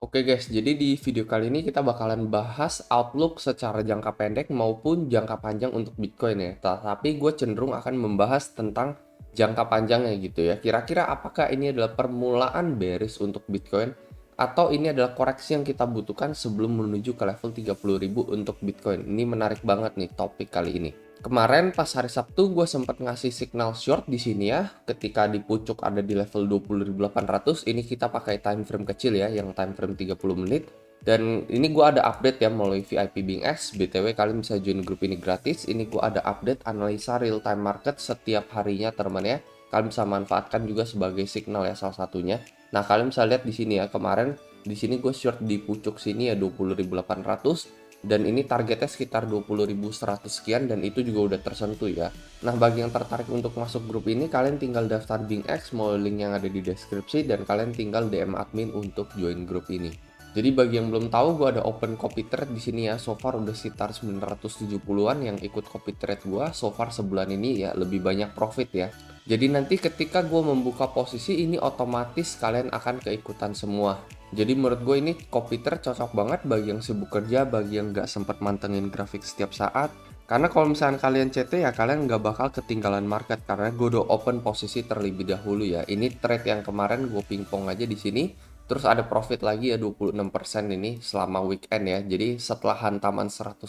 Oke guys, jadi di video kali ini kita bakalan bahas outlook secara jangka pendek maupun jangka panjang untuk Bitcoin ya. Tapi gue cenderung akan membahas tentang jangka panjangnya gitu ya. Kira-kira apakah ini adalah permulaan bearish untuk Bitcoin atau ini adalah koreksi yang kita butuhkan sebelum menuju ke level 30.000 untuk Bitcoin. Ini menarik banget nih topik kali ini. Kemarin pas hari Sabtu gue sempat ngasih signal short di sini ya, ketika di pucuk ada di level 20.800. Ini kita pakai time frame kecil ya, yang time frame 30 menit. Dan ini gue ada update ya melalui VIP BingX. BTW kalian bisa join grup ini gratis. Ini gue ada update analisa real time market setiap harinya teman ya. Kalian bisa manfaatkan juga sebagai signal ya salah satunya. Nah, kalian bisa lihat di sini ya, kemarin di sini gue short di pucuk sini ya 20.800, dan ini targetnya sekitar 20.100 sekian, dan itu juga udah tersentuh ya. Nah, bagi yang tertarik untuk masuk grup ini, kalian tinggal daftar BingX melalui link yang ada di deskripsi, dan kalian tinggal DM admin untuk join grup ini. Jadi bagi yang belum tahu, gue ada open copy trade di sini ya. So far udah sekitar 970-an yang ikut copy trade gue. So far sebulan ini ya lebih banyak profit ya. Jadi nanti ketika gue membuka posisi ini otomatis kalian akan keikutan semua. Jadi menurut gue ini copy trade cocok banget bagi yang sibuk kerja, bagi yang nggak sempat mantengin grafik setiap saat. Karena kalau misalnya kalian CT ya kalian nggak bakal ketinggalan market karena gue udah open posisi terlebih dahulu ya. Ini trade yang kemarin gue pingpong aja di sini. Terus ada profit lagi ya 26% ini selama weekend ya. Jadi setelah hantaman 108%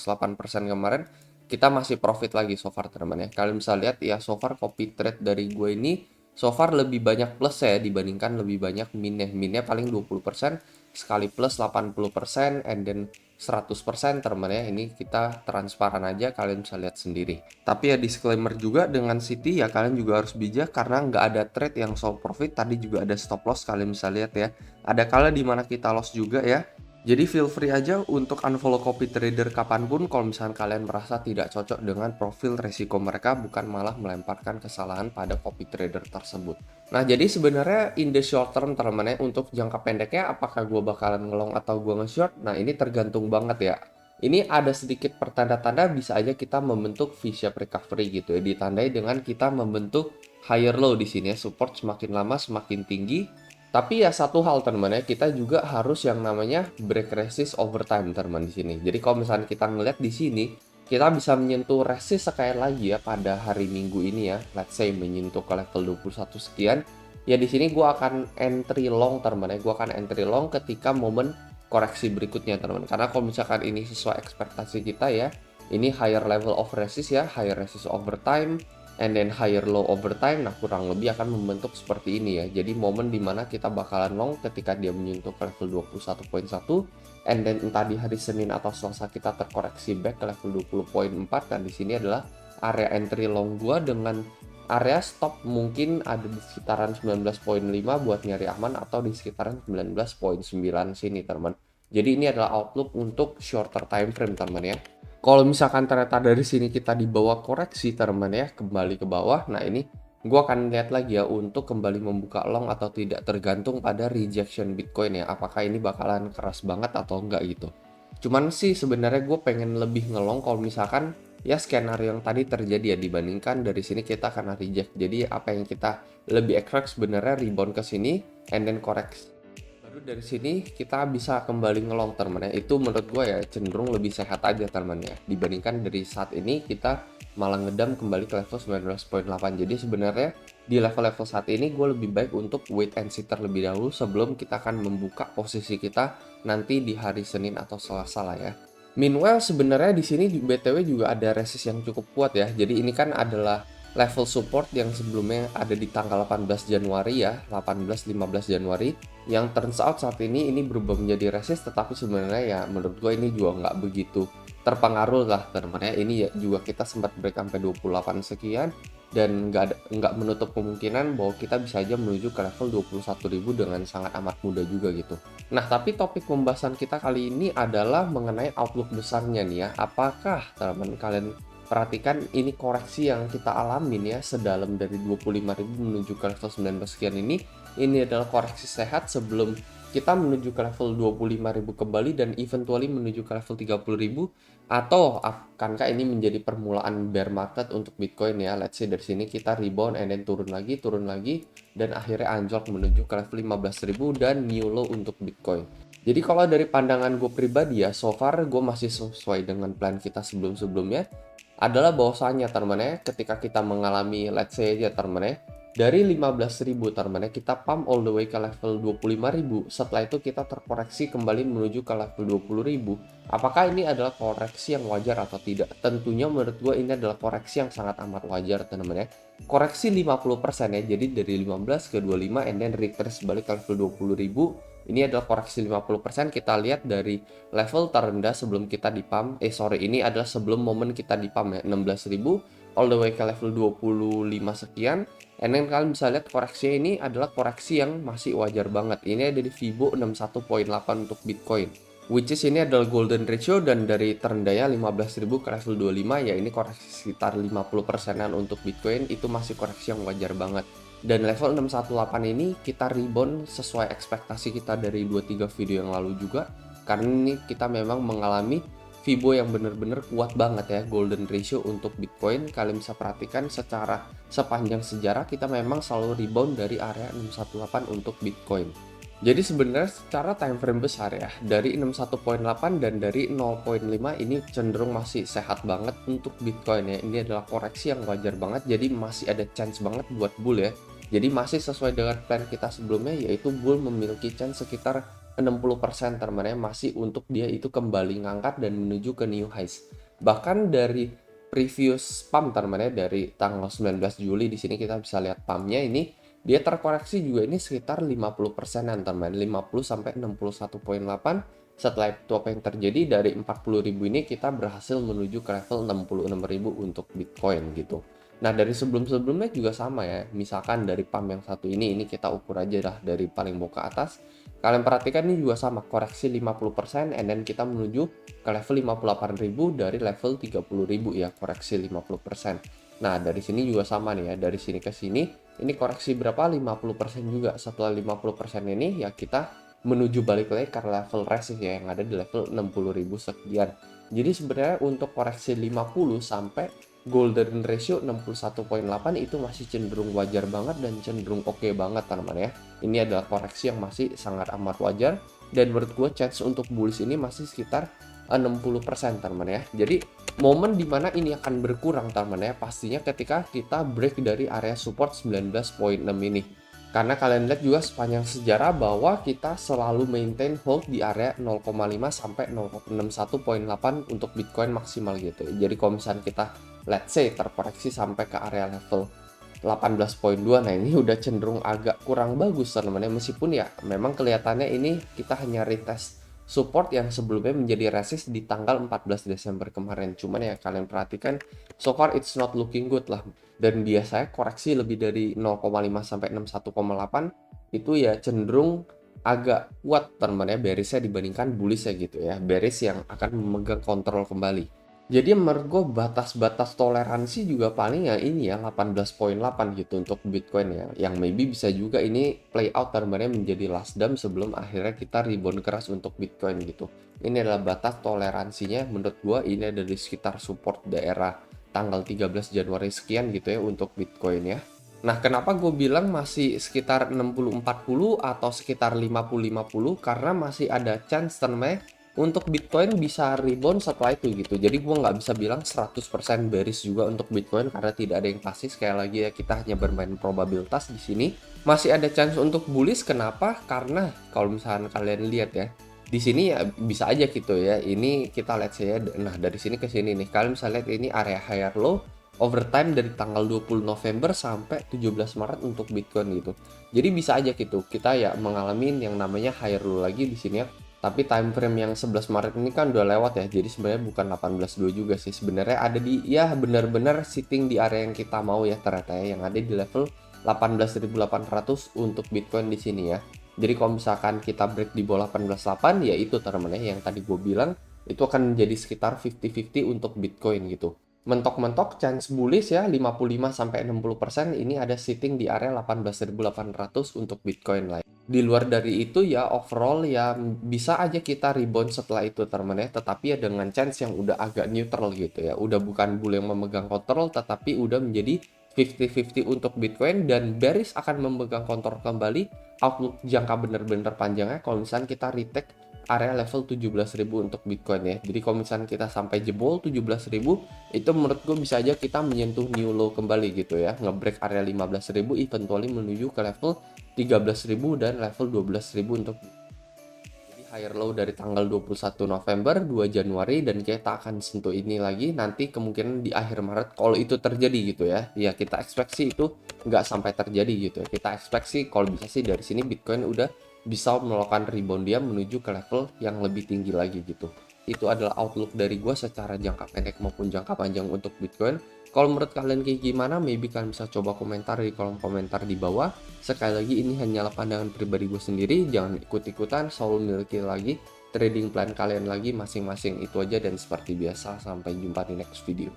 kemarin, kita masih profit lagi so far teman ya. Kalian bisa lihat ya, so far copy trade dari gue ini so far lebih banyak plus ya dibandingkan lebih banyak minnya. Minnya paling 20%, sekali plus 80%, and then 100% teman ya. Ini kita transparan aja, kalian bisa lihat sendiri. Tapi ya disclaimer juga, dengan City ya kalian juga harus bijak karena nggak ada trade yang solve profit. Tadi juga ada stop loss, kalian bisa lihat ya. Ada kala dimana kita loss juga ya. Jadi feel free aja untuk unfollow copy trader kapanpun kalau misalnya kalian merasa tidak cocok dengan profil resiko mereka, bukan malah melemparkan kesalahan pada copy trader tersebut. Nah, jadi sebenarnya in the short term teman-teman ya, untuk jangka pendeknya apakah gue bakalan ngelong atau gue nge-short? Nah, ini tergantung banget ya. Ini ada sedikit pertanda-tanda bisa aja kita membentuk V-shape recovery gitu ya, ditandai dengan kita membentuk higher low di sini ya, support semakin lama semakin tinggi. Tapi ya satu hal teman ya, kita juga harus yang namanya break resist over time teman di sini. Jadi kalau misalnya kita ngeliat di sini, kita bisa menyentuh resist sekali lagi ya pada hari Minggu ini ya. Let's say menyentuh ke level 21 sekian. Ya di sini gua akan entry long teman ya. Gua akan entry long ketika momen koreksi berikutnya teman. Karena kalau misalkan ini sesuai ekspektasi kita ya, ini higher level of resist ya, higher resist over time, and then higher low over time. Nah, kurang lebih akan membentuk seperti ini ya. Jadi momen dimana kita bakalan long ketika dia menyentuh ke level 21.1, and then entah di hari Senin atau Selasa kita terkoreksi back ke level 20.4. Dan di sini adalah area entry long gua, dengan area stop mungkin ada di sekitaran 19.5 buat nyari aman, atau di sekitaran 19.9 sini teman. Jadi ini adalah outlook untuk shorter time frame teman ya. Kalau misalkan ternyata dari sini kita dibawa koreksi teman ya, kembali ke bawah, nah ini gue akan lihat lagi ya untuk kembali membuka long atau tidak, tergantung pada rejection Bitcoin ya, apakah ini bakalan keras banget atau enggak gitu. Cuman sih sebenarnya gue pengen lebih ngelong kalau misalkan ya skenario yang tadi terjadi ya, dibandingkan dari sini kita akan reject. Jadi apa yang kita lebih expect sebenarnya rebound ke sini and then koreksi, baru dari sini kita bisa kembali ngelong teman ya. Itu menurut gue ya cenderung lebih sehat aja teman ya, dibandingkan dari saat ini kita malah ngedam kembali ke level 19.8. Jadi sebenarnya di level-level saat ini gue lebih baik untuk wait and see terlebih dahulu sebelum kita akan membuka posisi kita nanti di hari Senin atau Selasa lah ya. Meanwhile sebenarnya di sini BTW juga ada resist yang cukup kuat ya. Jadi ini kan adalah level support yang sebelumnya ada di tanggal 18 Januari ya, 18-15 Januari, yang turns out saat ini berubah menjadi resist. Tetapi sebenarnya ya menurut gue ini juga nggak begitu terpengaruh lah teman ya. Ini ya juga kita sempat break sampai 28 sekian, dan nggak menutup kemungkinan bahwa kita bisa aja menuju ke level 21.000 dengan sangat amat mudah juga gitu. Nah, tapi topik pembahasan kita kali ini adalah mengenai outlook besarnya nih ya. Apakah teman kalian perhatikan ini koreksi yang kita alamin ya, sedalam dari 25.000 menuju ke level 19 sekian ini adalah koreksi sehat sebelum kita menuju ke level 25.000 kembali dan eventually menuju ke level 30.000, atau akankah ini menjadi permulaan bear market untuk Bitcoin ya. Let's say dari sini kita rebound and then turun lagi, dan akhirnya anjlok menuju ke level 15.000 dan new low untuk Bitcoin. Jadi kalau dari pandangan gue pribadi ya, so far gue masih sesuai dengan plan kita sebelum-sebelumnya, adalah bahwasanya teman-teman ketika kita mengalami let's say aja teman-teman dari 15.000 teman-teman kita pump all the way ke level 25.000, setelah itu kita terkoreksi kembali menuju ke level 20.000. Apakah ini adalah koreksi yang wajar atau tidak? Tentunya menurut gue ini adalah koreksi yang sangat amat wajar teman-teman ya. Koreksi 50% ya, jadi dari 15 ke 25 and then retrace balik ke level 20.000. Ini adalah koreksi 50%. Kita lihat dari level terendah sebelum kita di pump. Ini adalah sebelum momen kita di pump ya, 16.000 all the way ke level 25 sekian. And then kalian bisa lihat koreksinya ini adalah koreksi yang masih wajar banget. Ini ada di Fibo 61.8 untuk Bitcoin. Which is ini adalah golden ratio, dan dari terendahnya 15.000 ke level 25 ya ini koreksi sekitar 50%an untuk Bitcoin, itu masih koreksi yang wajar banget. Dan level 618 ini kita rebound sesuai ekspektasi kita dari 2-3 video yang lalu juga. Karena ini kita memang mengalami Fibo yang benar-benar kuat banget ya, golden ratio untuk Bitcoin. Kalian bisa perhatikan secara sepanjang sejarah kita memang selalu rebound dari area 618 untuk Bitcoin. Jadi sebenarnya secara time frame besar ya, dari 61.8 dan dari 0.5 ini cenderung masih sehat banget untuk Bitcoin ya. Ini adalah koreksi yang wajar banget, jadi masih ada chance banget buat bull ya. Jadi masih sesuai dengan plan kita sebelumnya, yaitu bull memiliki chance sekitar 60% teman-teman, masih untuk dia itu kembali ngangkat dan menuju ke new highs. Bahkan dari previous pump teman-teman, dari tanggal 19 Juli di sini kita bisa lihat pumpnya ini dia terkoreksi juga ini sekitar 50%an teman, 50 sampai 61.8. Setelah itu apa yang terjadi, dari 40.000 ini kita berhasil menuju ke level 66.000 untuk Bitcoin gitu. Nah, dari sebelum-sebelumnya juga sama ya. Misalkan dari pump yang satu ini kita ukur aja lah dari paling bawah ke atas. Kalian perhatikan ini juga sama, koreksi 50% and then kita menuju ke level 58.000 dari level 30.000 ya, koreksi 50%. Nah, dari sini juga sama nih ya, dari sini ke sini ini koreksi berapa? 50% juga. Setelah 50% ini ya kita menuju balik lagi ke level resist ya, yang ada di level 60.000 sekian. Jadi sebenarnya untuk koreksi 50 sampai golden ratio 61.8 itu masih cenderung wajar banget dan cenderung oke banget teman-teman ya. Ini adalah koreksi yang masih sangat amat wajar, dan menurut gue chance untuk bullish ini masih sekitar 60% teman-teman ya. Jadi momen dimana ini akan berkurang teman-teman ya pastinya ketika kita break dari area support 19.6 ini. Karena kalian lihat juga sepanjang sejarah bahwa kita selalu maintain hold di area 0,5 sampai 0,61.8 untuk Bitcoin maksimal gitu. Jadi kalau misalnya kita let's say terkoreksi sampai ke area level 18.2, nah ini udah cenderung agak kurang bagus teman-teman, meskipun ya memang kelihatannya ini kita hanya retest support yang sebelumnya menjadi resist di tanggal 14 Desember kemarin. Cuman ya kalian perhatikan so far it's not looking good lah. Dan biasanya koreksi lebih dari 0,5 sampai 61,8 itu ya cenderung agak kuat teman-teman ya, bearish dibandingkan bullish ya gitu ya. Bearish yang akan memegang kontrol kembali. Jadi menurut gue batas-batas toleransi juga paling ya ini ya 18.8 gitu untuk Bitcoin ya. Yang maybe bisa juga ini play out teman-teman menjadi last dam sebelum akhirnya kita rebound keras untuk Bitcoin gitu. Ini adalah batas toleransinya menurut gue, ini ada di sekitar support daerah tanggal 13 Januari sekian gitu ya untuk Bitcoin ya. Nah, kenapa gue bilang masih sekitar 60-40 atau sekitar 50-50? Karena masih ada chance teman-teman untuk Bitcoin bisa rebound setelah itu gitu. Jadi gue nggak bisa bilang 100% bearish juga untuk Bitcoin karena tidak ada yang pasti. Sekali lagi ya, kita hanya bermain probabilitas di sini. Masih ada chance untuk bullish. Kenapa? Karena kalau misalnya kalian lihat ya, di sini ya bisa aja gitu ya. Ini kita lihat saya. Nah, dari sini ke sini nih, kalian bisa lihat ini area higher low overtime dari tanggal 20 November sampai 17 Maret untuk Bitcoin gitu. Jadi bisa aja gitu kita ya mengalami yang namanya higher low lagi di sini ya. Tapi time frame yang 11 Maret ini kan udah lewat ya. Jadi sebenarnya bukan 18.2 juga sih. Sebenarnya ada di ya benar-benar sitting di area yang kita mau ya ternyata ya, yang ada di level 18.800 untuk Bitcoin di sini ya. Jadi kalau misalkan kita break di bawah 18.8 ya itu teman-teman ya, yang tadi gue bilang itu akan menjadi sekitar 50-50 untuk Bitcoin gitu. Mentok-mentok chance bullish ya 55 sampai 60%, ini ada sitting di area 18.800 untuk Bitcoin lah. Di luar dari itu ya overall ya bisa aja kita rebound setelah itu teman-teman ya, tetapi ya dengan chance yang udah agak neutral gitu ya. Udah bukan bull yang memegang kontrol tetapi udah menjadi 50-50 untuk Bitcoin, dan bearish akan memegang kontrol kembali. Outlook jangka bener-bener panjangnya kalau misalnya kita retake area level 17.000 untuk Bitcoin ya. Jadi kalau misalnya kita sampai jebol 17.000, itu menurut gue bisa aja kita menyentuh new low kembali gitu ya, ngebreak area 15.000, eventually menuju ke level 13.000 dan level 12.000 untuk higher low dari tanggal 21 November, 2 Januari, dan kita akan sentuh ini lagi nanti kemungkinan di akhir Maret kalau itu terjadi gitu ya. Ya kita ekspektasi itu nggak sampai terjadi gitu ya. Kita ekspektasi kalau bisa sih dari sini Bitcoin udah bisa melakukan rebound dia menuju ke level yang lebih tinggi lagi gitu. Itu adalah outlook dari gue secara jangka pendek maupun jangka panjang untuk Bitcoin. Kalau menurut kalian kayak gimana, maybe kalian bisa coba komentar di kolom komentar di bawah. Sekali lagi ini hanyalah pandangan pribadi gue sendiri, jangan ikut-ikutan, selalu miliki lagi trading plan kalian lagi masing-masing. Itu aja dan seperti biasa, sampai jumpa di next video.